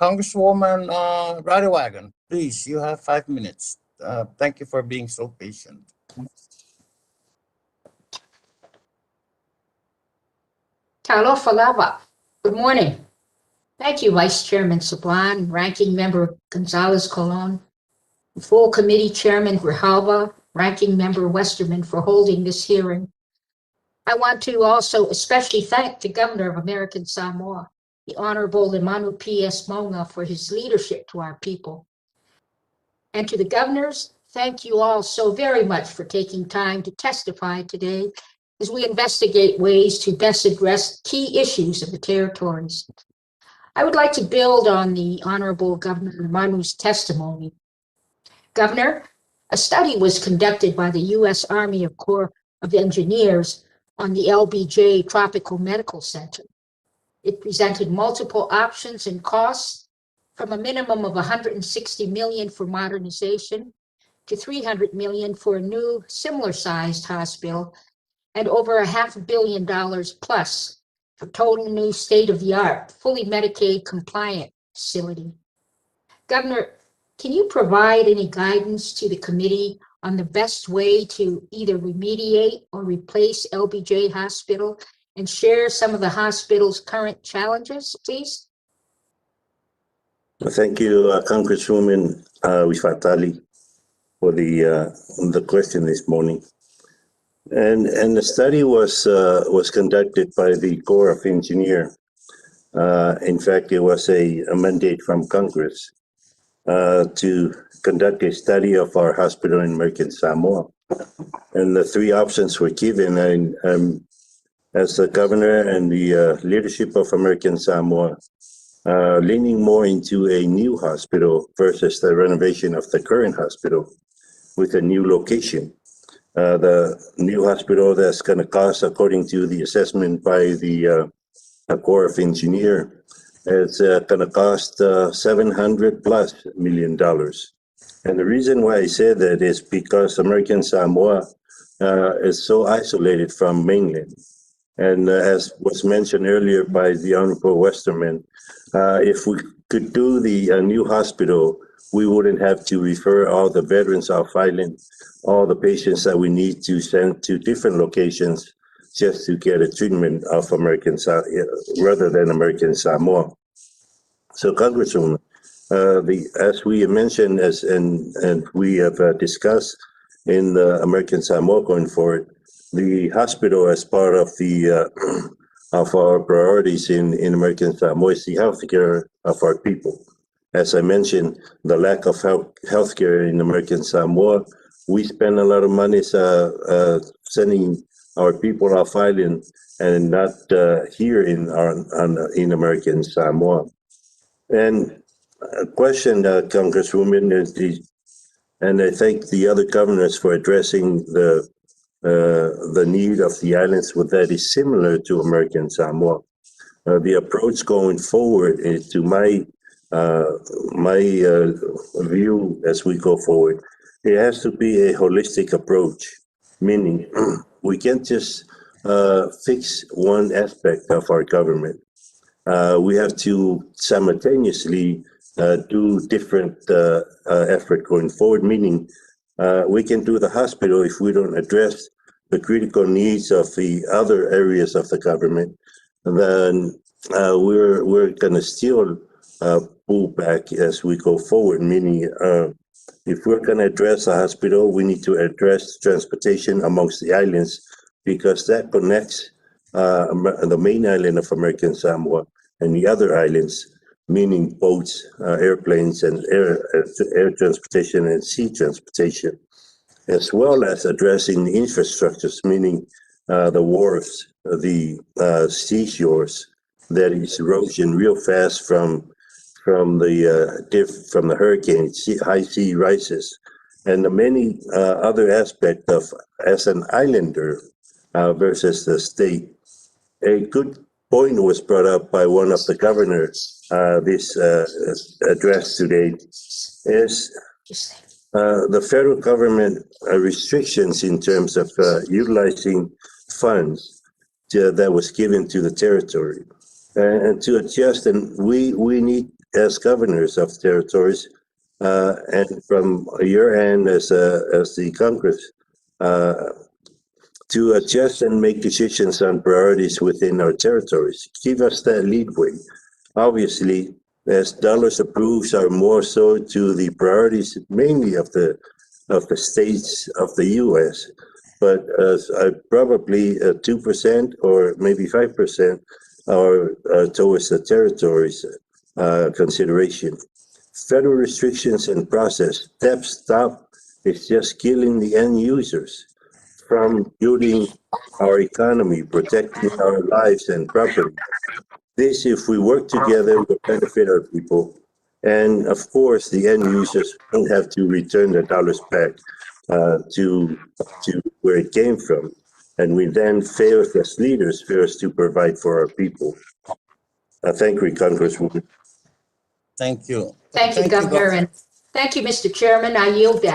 Congresswoman Wagon, please, you have 5 minutes. Thank you for being so patient. Talofa lava. Good morning. Thank you, Vice Chairman Sablan, Ranking Member Gonzalez Colon, Full Committee Chairman Grijalva, Ranking Member Westerman for holding this hearing. I want to also especially thank the Governor of American Samoa, the Honorable Lemanu P.S. Monga, for his leadership to our people. And to the governors, thank you all so very much for taking time to testify today as we investigate ways to best address key issues of the territories. I would like to build on the Honorable Governor Lemanu's testimony. Governor, a study was conducted by the U.S. Army Corps of Engineers on the LBJ Tropical Medical Center. It presented multiple options and costs, from a minimum of $160 million for modernization to $300 million for a new similar-sized hospital, and over $500 million plus for total new state-of-the-art, fully Medicaid compliant facility. Governor, can you provide any guidance to the committee on the best way to either remediate or replace LBJ Hospital and share some of the hospital's current challenges, please? Thank you, Congresswoman Wifatali, for the question this morning. And the study was conducted by the Corps of Engineers. In fact, it was a mandate from Congress to conduct a study of our hospital in American Samoa. And the three options were given. And as the governor and the leadership of American Samoa, leaning more into a new hospital versus the renovation of the current hospital with a new location. The new hospital that's going to cost, according to the assessment by the Corps of Engineers, it's going to cost $700+ million. And the reason why I said that is because American Samoa is so isolated from mainland. And as was mentioned earlier by the Honorable Westerman, if we could do the new hospital, we wouldn't have to refer all the veterans off island, all the patients that we need to send to different locations just to get a treatment of rather than American Samoa. So, Congresswoman, as we mentioned, and we have discussed in the American Samoa going forward, the hospital as part of the of our priorities in American Samoa is the healthcare of our people. As I mentioned, the lack of healthcare in American Samoa, we spend a lot of money sending our people off island and not here in American Samoa. And a question, Congresswoman, and I thank the other governors for addressing the need of the islands that is similar to American Samoa. The approach going forward is, to my view as we go forward, it has to be a holistic approach, meaning we can't just fix one aspect of our government. We have to simultaneously do different effort going forward, meaning we can do the hospital if we don't address the critical needs of the other areas of the government. Then we're going to still pull back as we go forward, meaning if we're going to address the hospital, we need to address transportation amongst the islands, because that connects the main island of American Samoa and the other islands, meaning boats, airplanes, and air transportation and sea transportation, as well as addressing the infrastructures, meaning the wharves, the seashores, that is erosion real fast from the hurricane, high sea rises, and the many other aspects of as an islander versus the state. A good point was brought up by one of the governors this address today is the federal government restrictions in terms of utilizing funds that was given to the territory, and to adjust. And we need as governors of territories, and from your end as the Congress, to adjust and make decisions on priorities within our territories. Give us that leadway. Obviously, as dollars approved are more so to the priorities mainly of the states of the U.S., but probably 2% or maybe 5% are towards the territories consideration. Federal restrictions and process stop is just killing the end users from building our economy, protecting our lives and property. This, if we work together, will benefit our people. And of course, the end users won't have to return the dollars back to where it came from. And we then fail as leaders, fail to provide for our people. Thank you, Congresswoman. Thank you. Thank you, Thank you, Governor, and thank you, Mr. Chairman. I yield back.